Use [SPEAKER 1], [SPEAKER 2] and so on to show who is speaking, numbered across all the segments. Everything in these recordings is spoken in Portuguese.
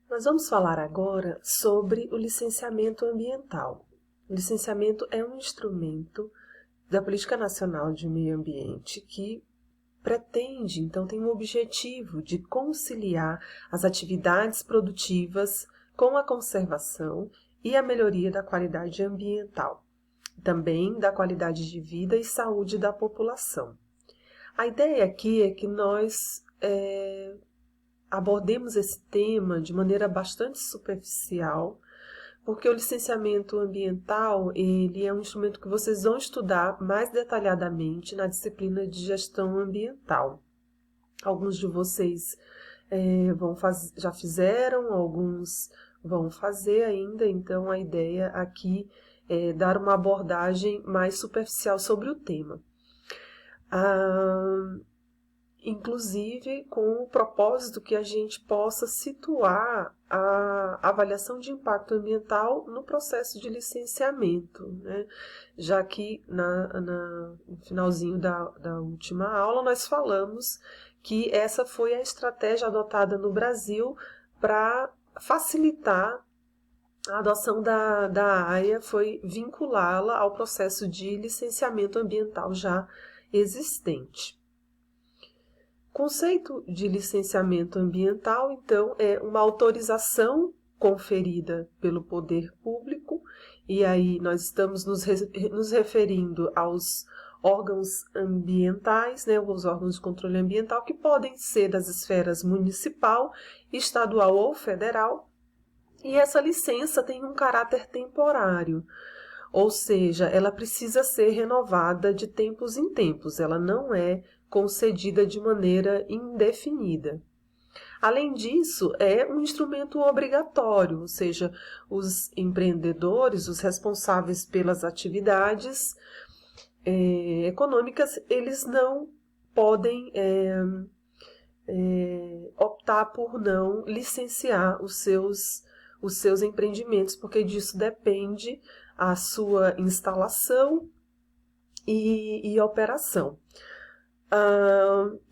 [SPEAKER 1] Nós vamos falar agora sobre o licenciamento ambiental. O licenciamento é um instrumento da Política Nacional de Meio Ambiente que pretende, então, tem o objetivo de conciliar as atividades produtivas com a conservação e a melhoria da qualidade ambiental, também da qualidade de vida e saúde da população. A ideia aqui é que nós abordemos esse tema de maneira bastante superficial, porque o licenciamento ambiental ele é um instrumento que vocês vão estudar mais detalhadamente na disciplina de gestão ambiental. Alguns de vocês já fizeram, alguns vão fazer ainda, então a ideia aqui é dar uma abordagem mais superficial sobre o tema. Inclusive com o propósito que a gente possa situar a avaliação de impacto ambiental no processo de licenciamento, né? Já que no finalzinho da última aula nós falamos que essa foi a estratégia adotada no Brasil para facilitar a adoção da AIA, foi vinculá-la ao processo de licenciamento ambiental já existente. O conceito de licenciamento ambiental, então, é uma autorização conferida pelo poder público, e aí nós estamos nos referindo aos órgãos ambientais, né, os órgãos de controle ambiental, que podem ser das esferas municipal, estadual ou federal, e essa licença tem um caráter temporário, ou seja, ela precisa ser renovada de tempos em tempos, ela não é concedida de maneira indefinida. Além disso, é um instrumento obrigatório, ou seja, os empreendedores, os responsáveis pelas atividades econômicas, eles não podem optar por não licenciar os seus empreendimentos, porque disso depende a sua instalação e operação.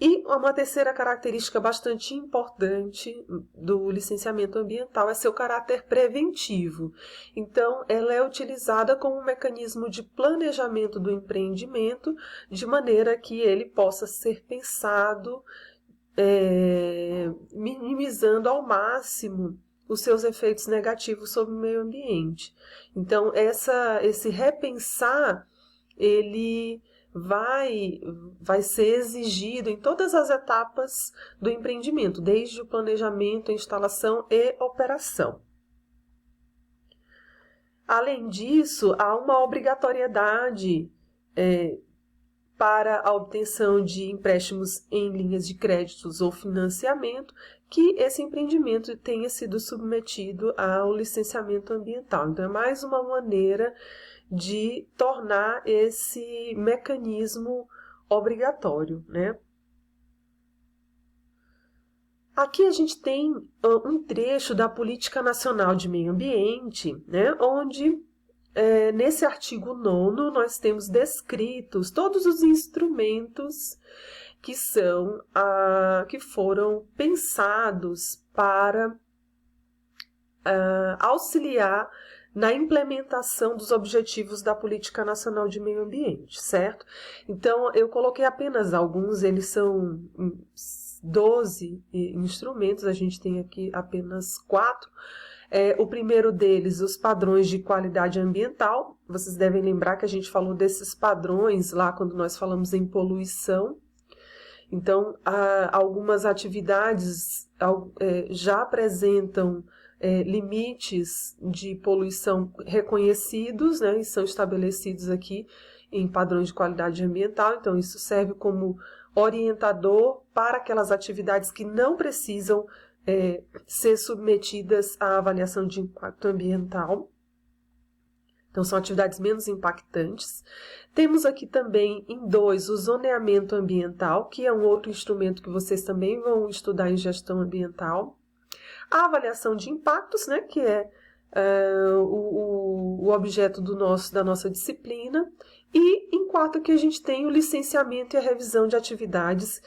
[SPEAKER 1] E uma terceira característica bastante importante do licenciamento ambiental é seu caráter preventivo. Então, ela é utilizada como um mecanismo de planejamento do empreendimento, de maneira que ele possa ser pensado minimizando ao máximo os seus efeitos negativos sobre o meio ambiente. Então, esse repensar, ele vai ser exigido em todas as etapas do empreendimento, desde o planejamento, a instalação e operação. Além disso, há uma obrigatoriedade para a obtenção de empréstimos em linhas de créditos ou financiamento, que esse empreendimento tenha sido submetido ao licenciamento ambiental. Então, é mais uma maneira de tornar esse mecanismo obrigatório, né? Aqui a gente tem um trecho da Política Nacional de Meio Ambiente, né, onde nesse artigo 9º nós temos descritos todos os instrumentos que foram pensados para auxiliar na implementação dos objetivos da Política Nacional de Meio Ambiente, certo? Então, eu coloquei apenas alguns, eles são 12 instrumentos, a gente tem aqui apenas 4. O primeiro deles, os padrões de qualidade ambiental. Vocês devem lembrar que a gente falou desses padrões lá quando nós falamos em poluição. Então, algumas atividades já apresentam limites de poluição reconhecidos, né, e são estabelecidos aqui em padrões de qualidade ambiental. Então, isso serve como orientador para aquelas atividades que não precisam ser submetidas à avaliação de impacto ambiental. Então, são atividades menos impactantes. Temos aqui também, em 2, o zoneamento ambiental, que é um outro instrumento que vocês também vão estudar em gestão ambiental. A avaliação de impactos, né, que é o objeto da nossa disciplina. E, em 4, que a gente tem o licenciamento e a revisão de atividades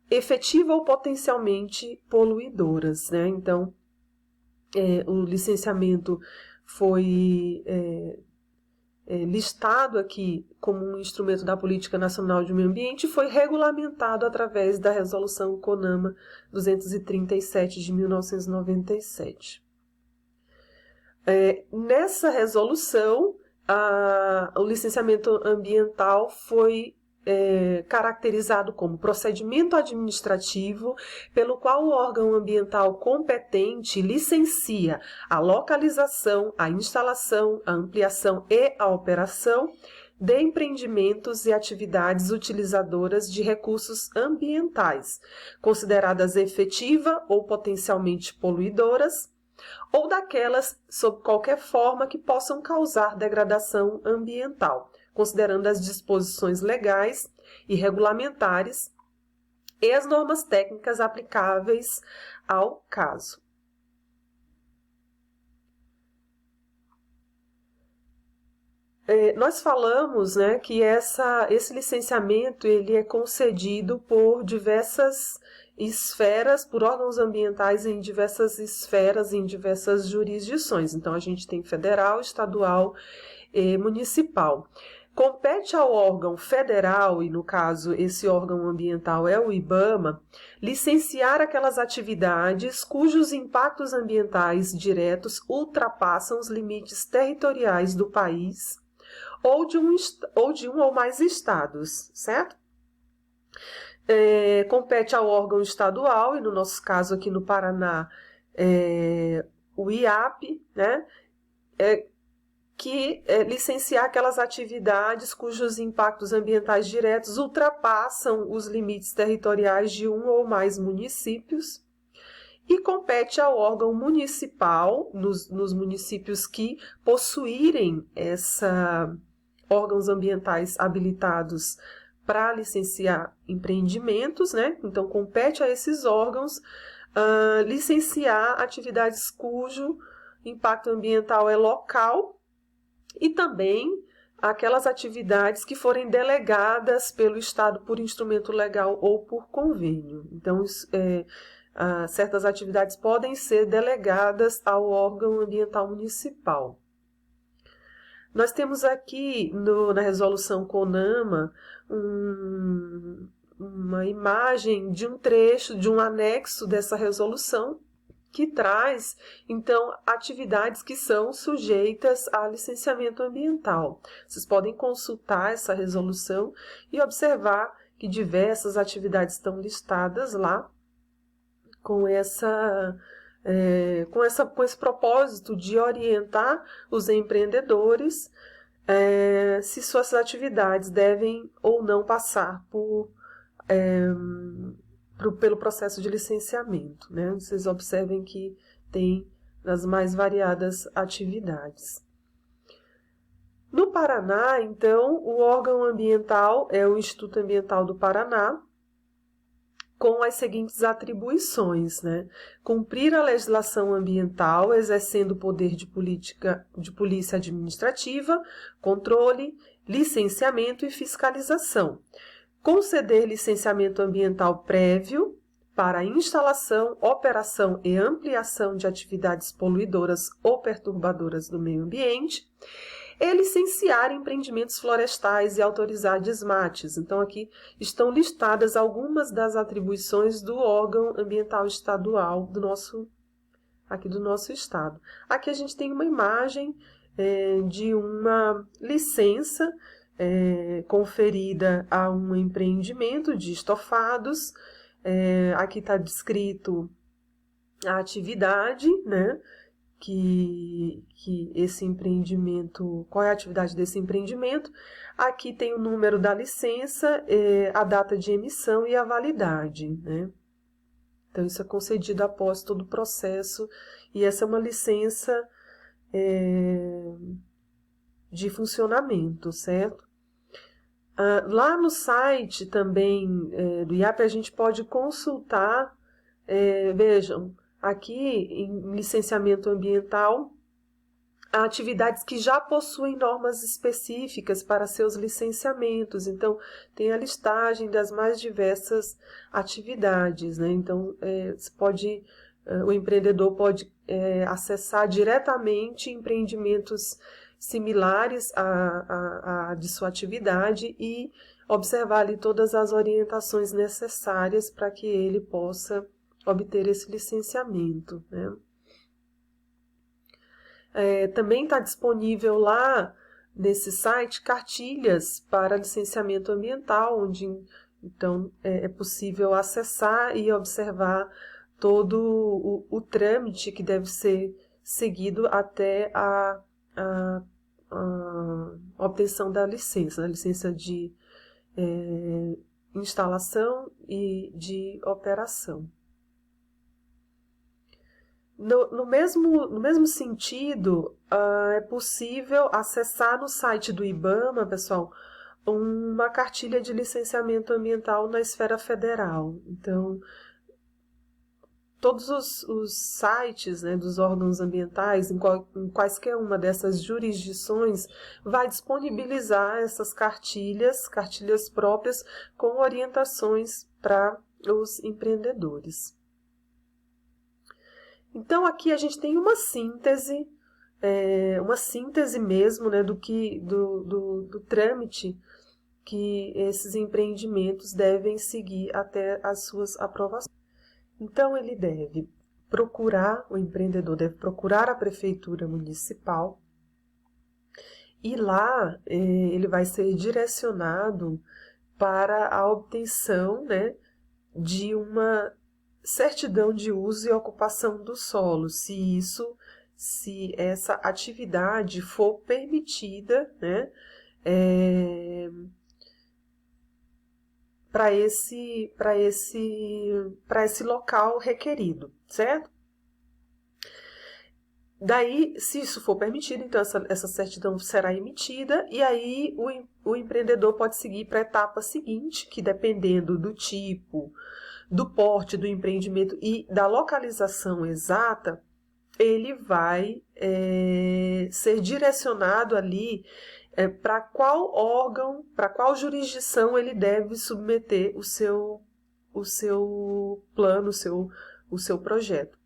[SPEAKER 1] efetiva ou potencialmente poluidoras, né? Então, o licenciamento foi listado aqui como um instrumento da Política Nacional de Meio Ambiente e foi regulamentado através da Resolução CONAMA 237 de 1997. Nessa resolução, o licenciamento ambiental foi caracterizado como procedimento administrativo pelo qual o órgão ambiental competente licencia a localização, a instalação, a ampliação e a operação de empreendimentos e atividades utilizadoras de recursos ambientais, consideradas efetiva ou potencialmente poluidoras, ou daquelas sob qualquer forma que possam causar degradação ambiental, considerando as disposições legais e regulamentares e as normas técnicas aplicáveis ao caso. Nós falamos, né, que esse licenciamento ele é concedido por diversas esferas, por órgãos ambientais em diversas esferas, em diversas jurisdições. Então, a gente tem federal, estadual e municipal. Compete ao órgão federal, e no caso esse órgão ambiental é o IBAMA, licenciar aquelas atividades cujos impactos ambientais diretos ultrapassam os limites territoriais do país ou de um ou mais estados, certo? Compete ao órgão estadual, e no nosso caso aqui no Paraná, o IAP, né? Que licenciar aquelas atividades cujos impactos ambientais diretos ultrapassam os limites territoriais de um ou mais municípios. E compete ao órgão municipal, nos municípios que possuírem órgãos ambientais habilitados para licenciar empreendimentos, né? Então, compete a esses órgãos licenciar atividades cujo impacto ambiental é local, e também aquelas atividades que forem delegadas pelo Estado por instrumento legal ou por convênio. Então, certas atividades podem ser delegadas ao órgão ambiental municipal. Nós temos aqui na resolução CONAMA uma imagem de um trecho, de um anexo dessa resolução, que traz, então, atividades que são sujeitas a licenciamento ambiental. Vocês podem consultar essa resolução e observar que diversas atividades estão listadas lá com esse propósito de orientar os empreendedores se suas atividades devem ou não passar pelo processo de licenciamento, né? Vocês observem que tem as mais variadas atividades. No Paraná, então, o órgão ambiental é o Instituto Ambiental do Paraná, com as seguintes atribuições, né? Cumprir a legislação ambiental, exercendo o poder de polícia administrativa, controle, licenciamento e fiscalização. Conceder licenciamento ambiental prévio para instalação, operação e ampliação de atividades poluidoras ou perturbadoras do meio ambiente, e licenciar empreendimentos florestais e autorizar desmates. Então, aqui estão listadas algumas das atribuições do órgão ambiental estadual do nosso estado. Aqui a gente tem uma imagem de uma licença conferida a um empreendimento de estofados. Aqui está descrito a atividade, né? Que esse empreendimento, qual é a atividade desse empreendimento. Aqui tem o número da licença, a data de emissão e a validade, né? Então, isso é concedido após todo o processo, e essa é uma licença de funcionamento, certo? Lá no site também do IAP a gente pode consultar, vejam, aqui em licenciamento ambiental, há atividades que já possuem normas específicas para seus licenciamentos, então tem a listagem das mais diversas atividades, né? Então você pode o empreendedor pode acessar diretamente empreendimentos similares de sua atividade e observar ali todas as orientações necessárias para que ele possa obter esse licenciamento, né? Também está disponível lá nesse site cartilhas para licenciamento ambiental, onde então é possível acessar e observar todo o trâmite que deve ser seguido até a obtenção da licença de instalação e de operação. No mesmo sentido, é possível acessar no site do IBAMA, pessoal, uma cartilha de licenciamento ambiental na esfera federal. Então, todos os sites, né, dos órgãos ambientais, em quaisquer uma dessas jurisdições, vai disponibilizar essas cartilhas próprias, com orientações para os empreendedores. Então, aqui a gente tem uma síntese mesmo, né, do trâmite que esses empreendimentos devem seguir até as suas aprovações. Então, o empreendedor deve procurar a prefeitura municipal e lá ele vai ser direcionado para a obtenção, né, de uma certidão de uso e ocupação do solo, se essa atividade for permitida, né, para esse local requerido, certo? Daí, se isso for permitido, então essa certidão será emitida e aí o empreendedor pode seguir para a etapa seguinte, que dependendo do tipo, do porte do empreendimento e da localização exata, ele vai ser direcionado ali para qual órgão, para qual jurisdição ele deve submeter o seu plano, o seu projeto.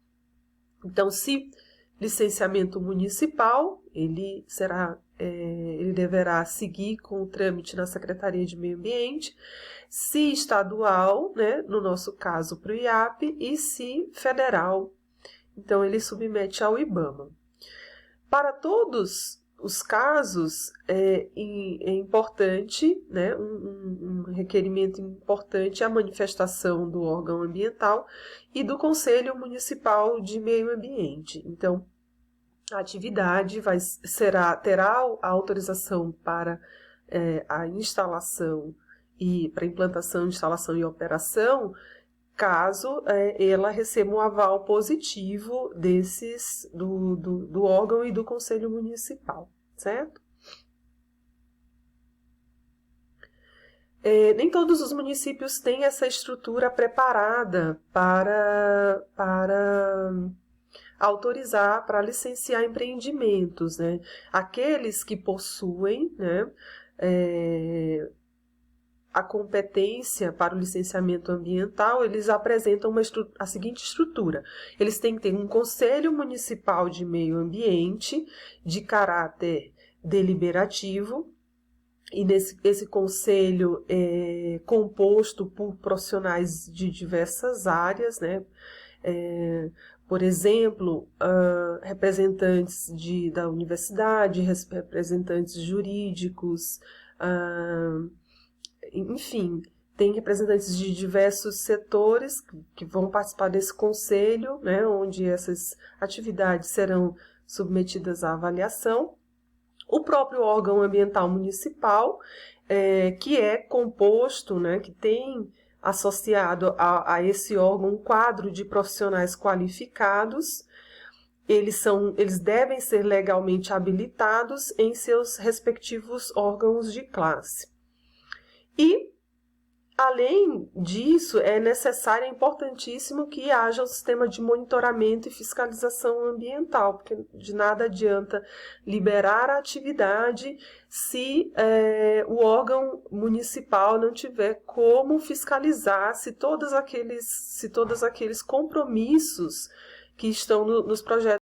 [SPEAKER 1] Então, se licenciamento municipal, ele deverá seguir com o trâmite na Secretaria de Meio Ambiente, se estadual, né, no nosso caso para o IAP, e se federal, então ele submete ao IBAMA. Para todos os casos, é importante, né, um requerimento importante, a manifestação do órgão ambiental e do Conselho Municipal de Meio Ambiente. Então, a atividade terá a autorização para a instalação e para implantação, instalação e operação, caso ela receba um aval positivo do órgão e do Conselho Municipal, certo? Nem todos os municípios têm essa estrutura preparada para autorizar, para licenciar empreendimentos, né? Aqueles que possuem, né, a competência para o licenciamento ambiental, eles apresentam a seguinte estrutura. Eles têm que ter um Conselho Municipal de Meio Ambiente de caráter deliberativo, e esse conselho é composto por profissionais de diversas áreas, né? Por exemplo, representantes da universidade, representantes jurídicos, enfim, tem representantes de diversos setores que vão participar desse conselho, né, onde essas atividades serão submetidas à avaliação. O próprio órgão ambiental municipal, que é composto, né, que tem associado a esse órgão um quadro de profissionais qualificados. Eles devem ser legalmente habilitados em seus respectivos órgãos de classe. E, além disso, é necessário, é importantíssimo que haja um sistema de monitoramento e fiscalização ambiental, porque de nada adianta liberar a atividade se o órgão municipal não tiver como fiscalizar se todos aqueles compromissos que estão nos projetos